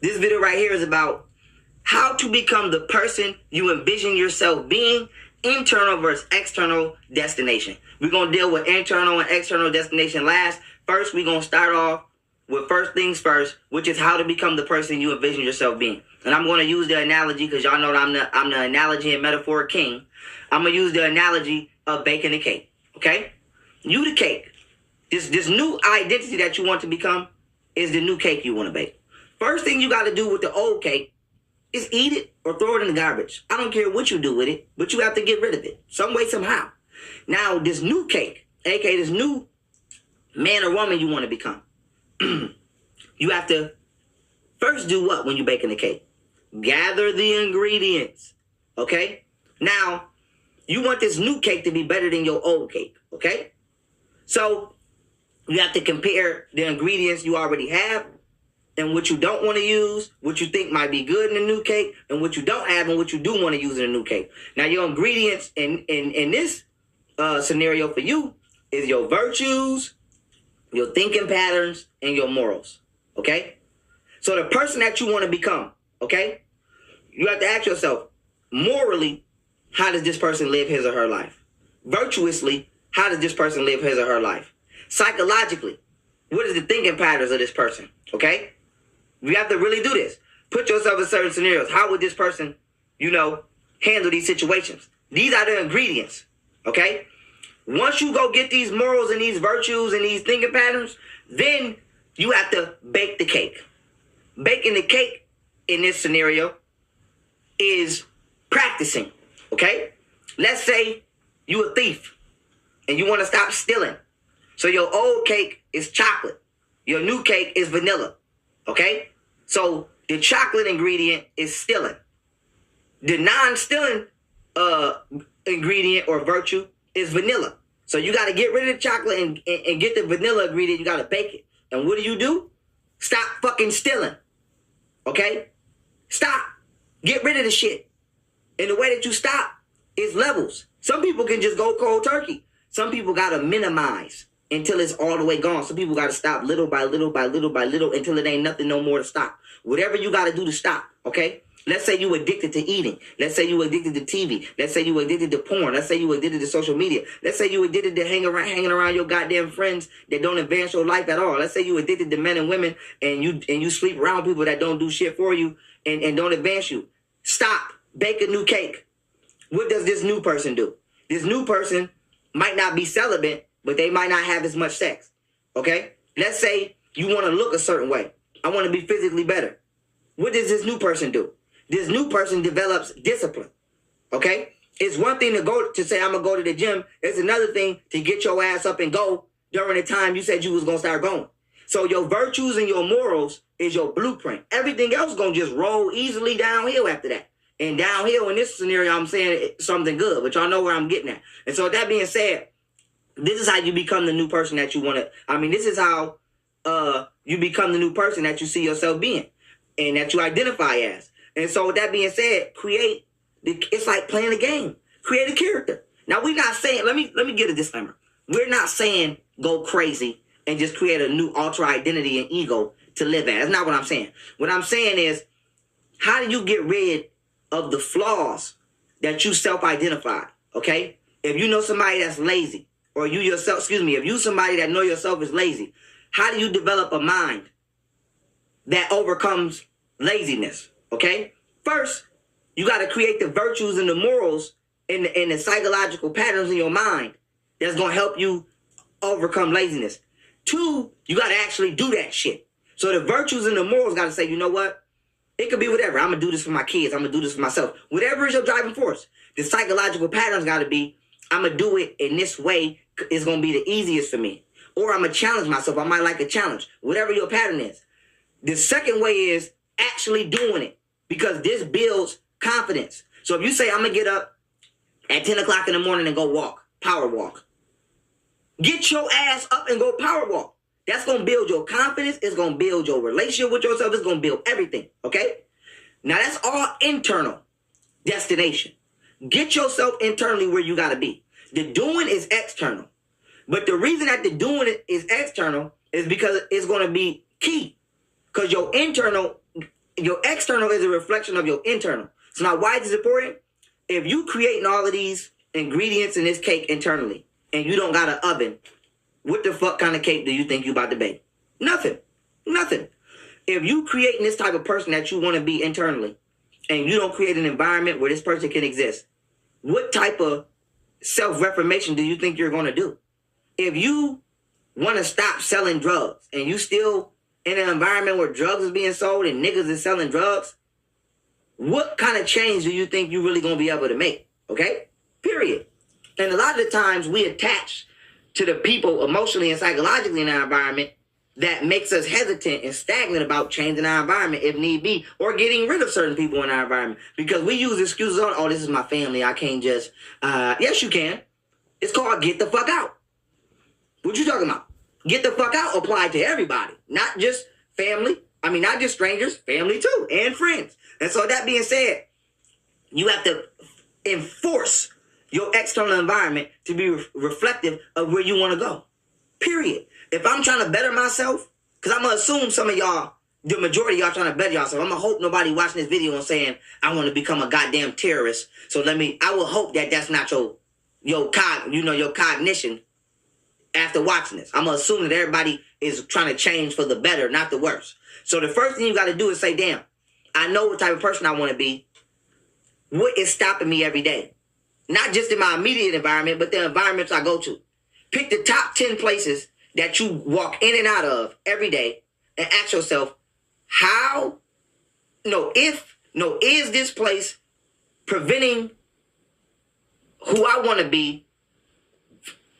This video right here is about how to become the person you envision yourself being, internal versus external destination. We're going to deal with internal and external destination last. First, we're going to start off with first things first, which is how to become the person you envision yourself being. And I'm going to use the analogy because y'all know that I'm the analogy and metaphor king. I'm going to use the analogy of baking a cake, okay? You the cake. This new identity that you want to become is the new cake you want to bake. First thing you got to do with the old cake is eat it or throw it in the garbage. I don't care what you do with it, but you have to get rid of it some way, somehow. Now, this new cake, aka this new man or woman you want to become, you have to first do what when you're baking the cake? Gather the ingredients, okay? Now, you want this new cake to be better than your old cake, okay? So, you have to compare the ingredients you already have and what you don't want to use, what you think might be good in a new cake, and what you don't have and what you do want to use in a new cake. Now, your ingredients in this scenario for you is your virtues, your thinking patterns, and your morals, okay? So the person that you want to become, okay, you have to ask yourself, morally, how does this person live his or her life? Virtuously, how does this person live his or her life? Psychologically, what is the thinking patterns of this person, okay? You have to really do this. Put yourself in certain scenarios. How would this person, handle these situations? These are the ingredients, okay? Once you go get these morals and these virtues and these thinking patterns, then you have to bake the cake. Baking the cake in this scenario is practicing, okay? Let's say you a thief and you want to stop stealing. So your old cake is chocolate. Your new cake is vanilla, okay? So the chocolate ingredient is stealing. The non-stealing ingredient or virtue is vanilla. So you got to get rid of the chocolate and get the vanilla ingredient. You got to bake it. And what do? Stop fucking stealing. Okay? Stop. Get rid of the shit. And the way that you stop is levels. Some people can just go cold turkey. Some people got to minimize until it's all the way gone. Some people got to stop little by little by little by little until it ain't nothing no more to stop. Whatever you got to do to stop, okay? Let's say you addicted to eating. Let's say you addicted to TV. Let's say you addicted to porn. Let's say you addicted to social media. Let's say you addicted to hanging around your goddamn friends that don't advance your life at all. Let's say you addicted to men and women and you sleep around people that don't do shit for you and don't advance you. Stop. Bake a new cake. What does this new person do? This new person might not be celibate, but they might not have as much sex. Okay? Let's say you want to look a certain way. I want to be physically better. What does this new person do? This new person develops discipline, okay? It's one thing to say, I'm going to go to the gym. It's another thing to get your ass up and go during the time you said you was going to start going. So your virtues and your morals is your blueprint. Everything else going to just roll easily downhill after that. And downhill in this scenario, I'm saying something good, but y'all know where I'm getting at. And so with that being said, this is how you become the new person that you want to, this is how you become the new person that you see yourself being and that you identify as. And so with that being said, it's like playing a game. Create a character. Now we're not saying, let me get a disclaimer. We're not saying go crazy and just create a new alter identity and ego to live at. That's not what I'm saying. What I'm saying is, how do you get rid of the flaws that you self-identify? Okay? If you know somebody that's lazy, or you yourself, if you somebody that know yourself is lazy, how do you develop a mind that overcomes laziness? Okay? First, you got to create the virtues and the morals and the psychological patterns in your mind that's going to help you overcome laziness. Two, you got to actually do that shit. So the virtues and the morals got to say, you know what? It could be whatever. I'm going to do this for my kids. I'm going to do this for myself. Whatever is your driving force. The psychological patterns got to be, I'm going to do it in this way. It's going to be the easiest for me. Or I'm going to challenge myself. I might like a challenge. Whatever your pattern is. The second way is actually doing it. Because this builds confidence. So if you say, I'm going to get up at 10 o'clock in the morning and go walk, power walk. Get your ass up and go power walk. That's going to build your confidence. It's going to build your relationship with yourself. It's going to build everything. Okay? Now that's all internal destination. Get yourself internally where you got to be. The doing is external. But the reason that the doing it is external is because it's going to be key. Because your internal Your external is a reflection of your internal. So now why is this important? If you creating all of these ingredients in this cake internally and you don't got an oven, what the fuck kind of cake do you think you about to bake? Nothing. Nothing. If you creating this type of person that you want to be internally and you don't create an environment where this person can exist, what type of self-reformation do you think you're going to do? If you want to stop selling drugs and you still in an environment where drugs is being sold and niggas is selling drugs, what kind of change do you think you're really going to be able to make? Okay? Period. And a lot of the times we attach to the people emotionally and psychologically in our environment that makes us hesitant and stagnant about changing our environment if need be, or getting rid of certain people in our environment. Because we use excuses on, oh, this is my family, I can't just, yes, you can. It's called get the fuck out. What you talking about? Get the fuck out applied to everybody, not just family. I mean, not just strangers, family too, and friends. And so that being said, you have to enforce your external environment to be reflective of where you want to go. Period. If I'm trying to better myself, because I'm going to assume some of y'all, the majority of y'all trying to better yourself. I'm going to hope nobody watching this video and saying, I want to become a goddamn terrorist. So I will hope that that's not your cognition after watching this. I'm going to assume that everybody is trying to change for the better, not the worse. So the first thing you got to do is say, damn, I know what type of person I want to be. What is stopping me every day? Not just in my immediate environment, but the environments I go to. Pick the top 10 places that you walk in and out of every day and ask yourself, is this place preventing who I want to be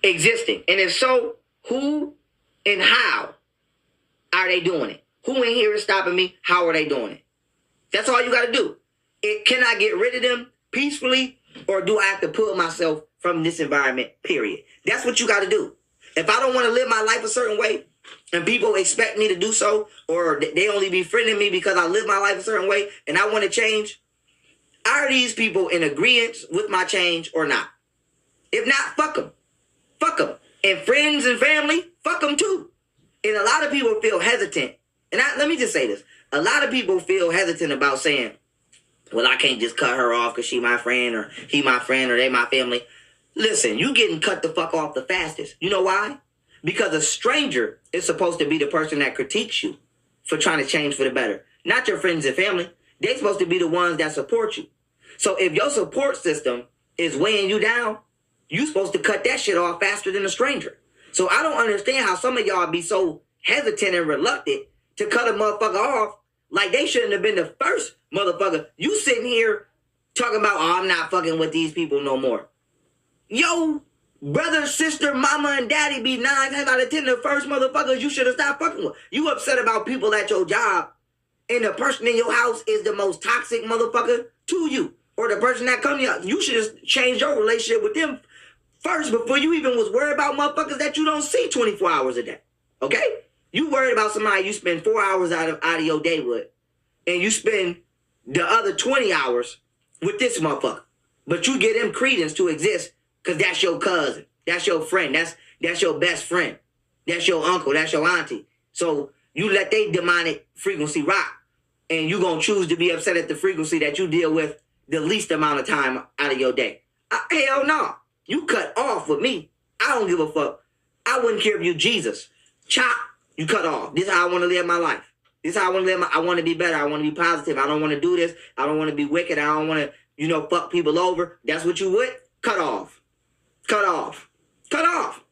existing? And if so, who and how are they doing it? Who in here is stopping me? How are they doing it? That's all you got to do. Can I get rid of them peacefully, or do I have to pull myself from this environment, period? That's what you got to do. If I don't want to live my life a certain way and people expect me to do so, or they only befriending me because I live my life a certain way and I want to change, are these people in agreement with my change or not? If not, fuck them. Fuck them. And friends and family, fuck them too. And a lot of people feel hesitant. And let me just say this. A lot of people feel hesitant about saying, well, I can't just cut her off because she my friend, or he my friend, or they my family. Listen, you getting cut the fuck off the fastest. You know why? Because a stranger is supposed to be the person that critiques you for trying to change for the better. Not your friends and family. They're supposed to be the ones that support you. So if your support system is weighing you down, you're supposed to cut that shit off faster than a stranger. So I don't understand how some of y'all be so hesitant and reluctant to cut a motherfucker off like they shouldn't have been the first motherfucker. You sitting here talking about, oh, I'm not fucking with these people no more. Yo, brother, sister, mama, and daddy be 9 times out of 10 the first motherfuckers you should have stopped fucking with. You upset about people at your job, and the person in your house is the most toxic motherfucker to you. Or the person that come to you, you should have changed your relationship with them first before you even was worried about motherfuckers that you don't see 24 hours a day. Okay? You worried about somebody you spend 4 hours out of your day with, and you spend the other 20 hours with this motherfucker. But you give them credence to exist because that's your cousin. That's your friend. That's your best friend. That's your uncle. That's your auntie. So you let they demonic frequency rock, and you going to choose to be upset at the frequency that you deal with the least amount of time out of your day. Hell no. You cut off with me. I don't give a fuck. I wouldn't care if you Jesus. Chop. You cut off. This is how I want to live my life. This is how I want to live I want to be better. I want to be positive. I don't want to do this. I don't want to be wicked. I don't want to, fuck people over. That's what you would? Cut off. Cut off. Cut off.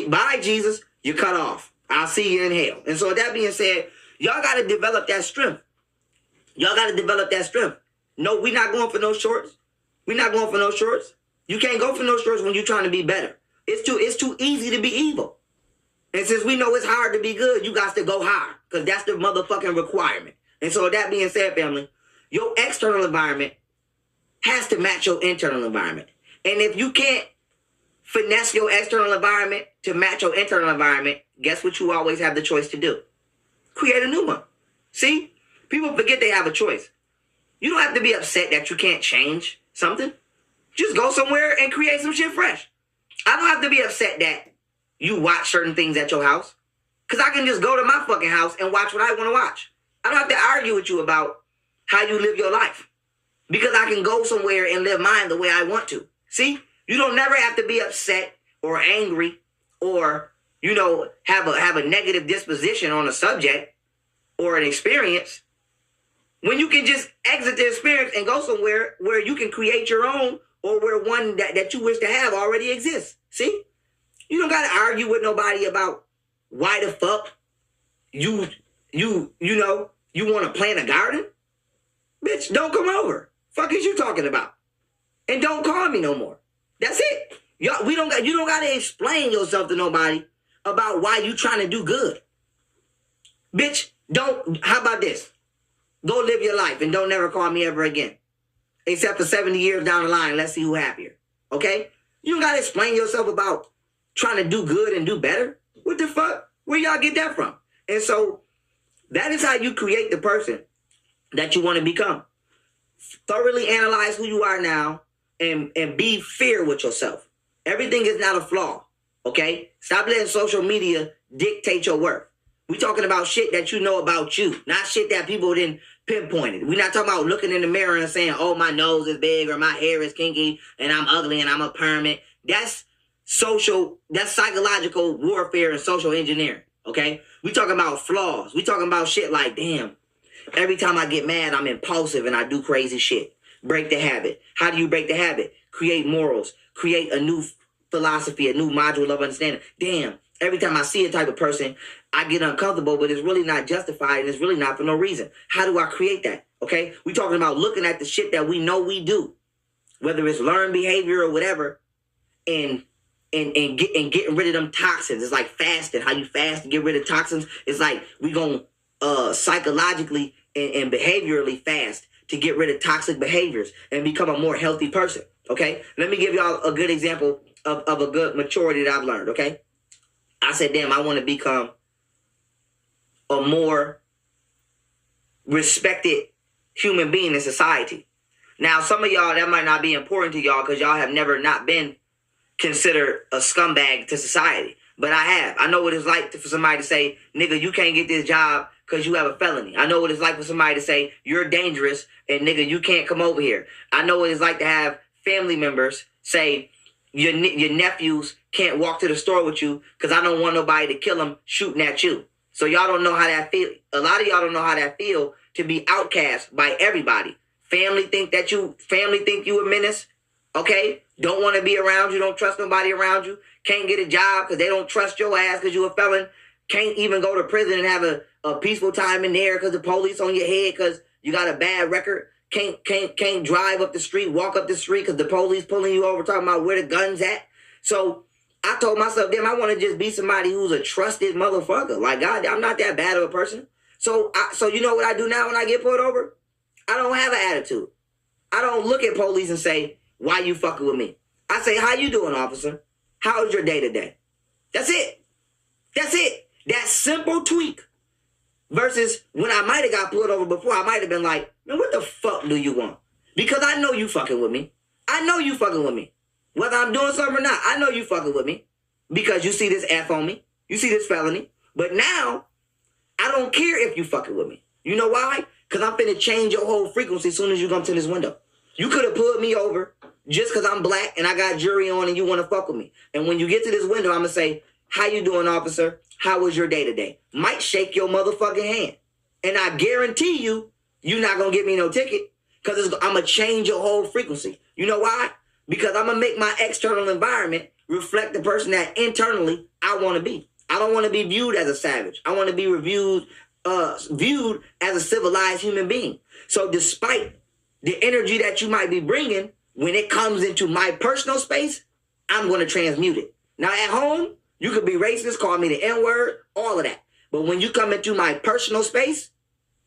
Bye, Jesus. You cut off. I'll see you in hell. And so that being said, y'all got to develop that strength. Y'all got to develop that strength. No, we're not going for no shorts. We're not going for no shorts. You can't go for no shorts when you're trying to be better. It's too easy to be evil. And since we know it's hard to be good, you got to go hard, because that's the motherfucking requirement. And so that being said, family, your external environment has to match your internal environment. And if you can't finesse your external environment to match your internal environment, guess what you always have the choice to do? Create a new one. See? People forget they have a choice. You don't have to be upset that you can't change something. Just go somewhere and create some shit fresh. I don't have to be upset that you watch certain things at your house, because I can just go to my fucking house and watch what I want to watch. I I don't have to argue with you about how you live your life. Because I can go somewhere and live mine the way I want to. See? You don't never have to be upset or angry or, have a negative disposition on a subject or an experience when you can just exit the experience and go somewhere where you can create your own or where one that you wish to have already exists. See? You don't got to argue with nobody about why the fuck you want to plant a garden. Bitch, don't come over. Fuck is you talking about? And don't call me no more. That's it. You don't got to explain yourself to nobody about why you trying to do good. Bitch, how about this? Go live your life and don't never call me ever again. Except for 70 years down the line, let's see who happier. Okay? You don't got to explain yourself about trying to do good and do better. What the fuck? Where y'all get that from? And so that is how you create the person that you want to become. Thoroughly analyze who you are now and be fair with yourself. Everything is not a flaw, okay? Stop letting social media dictate your worth. We're talking about shit that you know about you, not shit that people didn't pinpoint. We're not talking about looking in the mirror and saying, oh, my nose is big or my hair is kinky and I'm ugly and I'm a permit. That's psychological warfare and social engineering, okay? We're talking about flaws. We're talking about shit like, damn, every time I get mad, I'm impulsive and I do crazy shit. Break the habit. How do you break the habit? Create morals. Create a new philosophy, a new module of understanding. Damn, every time I see a type of person, I get uncomfortable, but it's really not justified and it's really not for no reason. How do I create that? Okay? We're talking about looking at the shit that we know we do, whether it's learned behavior or whatever, and getting rid of them toxins. It's like fasting. How you fast to get rid of toxins. It's like we going psychologically and behaviorally fast to get rid of toxic behaviors and become a more healthy person. Okay? Let me give y'all a good example of a good maturity that I've learned. Okay? I said, damn, I want to become a more respected human being in society. Now, some of y'all, that might not be important to y'all because y'all have never not been considered a scumbag to society. But I have. I know what it's like for somebody to say, nigga, you can't get this job because you have a felony. I know what it's like for somebody to say, you're dangerous and nigga, you can't come over here. I know what it's like to have family members say, your nephews can't walk to the store with you because I don't want nobody to kill them shooting at you. So y'all don't know how that feel. A lot of y'all don't know how that feel to be outcast by everybody. Family think you a menace. Okay? Don't want to be around you. Don't trust nobody around you. Can't get a job because they don't trust your ass because you a felon. Can't even go to prison and have a peaceful time in there because the police on your head because you got a bad record. Can't drive up the street, walk up the street because the police pulling you over talking about where the gun's at. So I told myself, damn, I want to just be somebody who's a trusted motherfucker. Like, God, I'm not that bad of a person. So you know what I do now when I get pulled over? I don't have an attitude. I don't look at police and say, why you fucking with me? I say, how you doing, officer? How's your day today? That's it. That's it. That simple tweak. Versus when I might have got pulled over before, I might have been like, man, what the fuck do you want? Because I know you fucking with me. I know you fucking with me. Whether I'm doing something or not, I know you fucking with me. Because you see this F on me. You see this felony. But now, I don't care if you fucking with me. You know why? Because I'm finna change your whole frequency as soon as you come to this window. You could have pulled me over just because I'm black and I got jury on and you want to fuck with me. And when you get to this window, I'm going to say, how you doing, officer? How was your day today? Might shake your motherfucking hand. And I guarantee you, you're not going to get me no ticket because I'm going to change your whole frequency. You know why? Because I'm going to make my external environment reflect the person that internally I want to be. I don't want to be viewed as a savage. I want to be viewed as a civilized human being. So despite the energy that you might be bringing, when it comes into my personal space, I'm going to transmute it. Now at home, you could be racist, call me the N-word, all of that. But when you come into my personal space,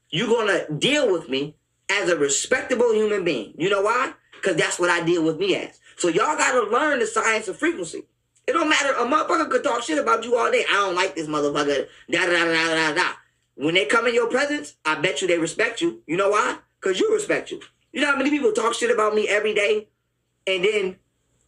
you're going to deal with me as a respectable human being. You know why? Because that's what I deal with me as. So y'all got to learn the science of frequency. It don't matter. A motherfucker could talk shit about you all day. I don't like this motherfucker. Da-da-da-da-da-da. When they come in your presence, I bet you they respect you. You know why? Because you respect you. You know how many people talk shit about me every day and then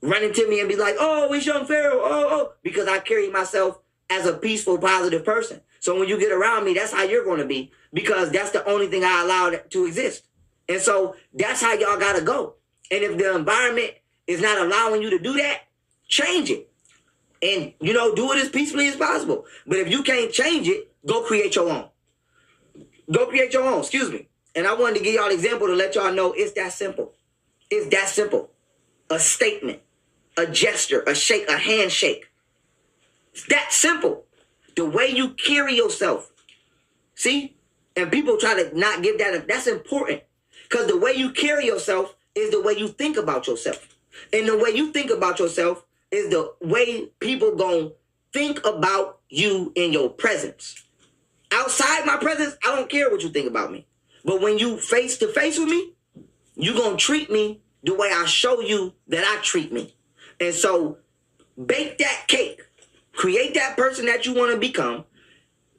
run into me and be like, oh, it's young Pharoah. Oh. Because I carry myself as a peaceful, positive person. So when you get around me, that's how you're going to be, because that's the only thing I allow to exist. And so that's how y'all got to go. And if the environment is not allowing you to do that, change it. And, do it as peacefully as possible. But if you can't change it, go create your own. Go create your own, excuse me. And I wanted to give y'all an example to let y'all know it's that simple. It's that simple. A statement, a gesture, a shake, a handshake. It's that simple. The way you carry yourself. See? And people try to not give that. That's important. Because the way you carry yourself is the way you think about yourself. And the way you think about yourself is the way people gonna think about you in your presence. Outside my presence, I don't care what you think about me. But when you face to face with me, you gonna treat me the way I show you that I treat me. And so bake that cake. Create that person that you want to become.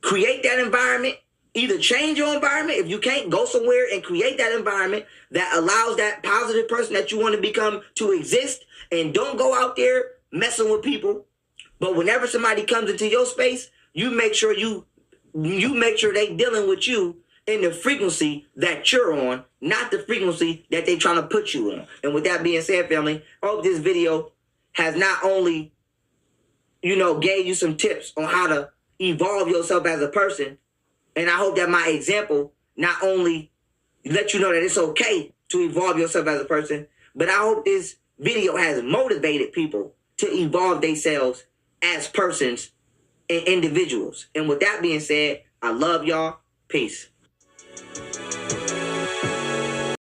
Create that environment. Either change your environment. If you can't, go somewhere and create that environment that allows that positive person that you want to become to exist. And don't go out there messing with people. But whenever somebody comes into your space, you make sure they dealing with you in the frequency that you're on, not the frequency that they trying to put you on. And with that being said, family, I hope this video has not only, gave you some tips on how to evolve yourself as a person. And I hope that my example not only let you know that it's okay to evolve yourself as a person, but I hope this video has motivated people to evolve themselves as persons and individuals. And with that being said, I love y'all. Peace.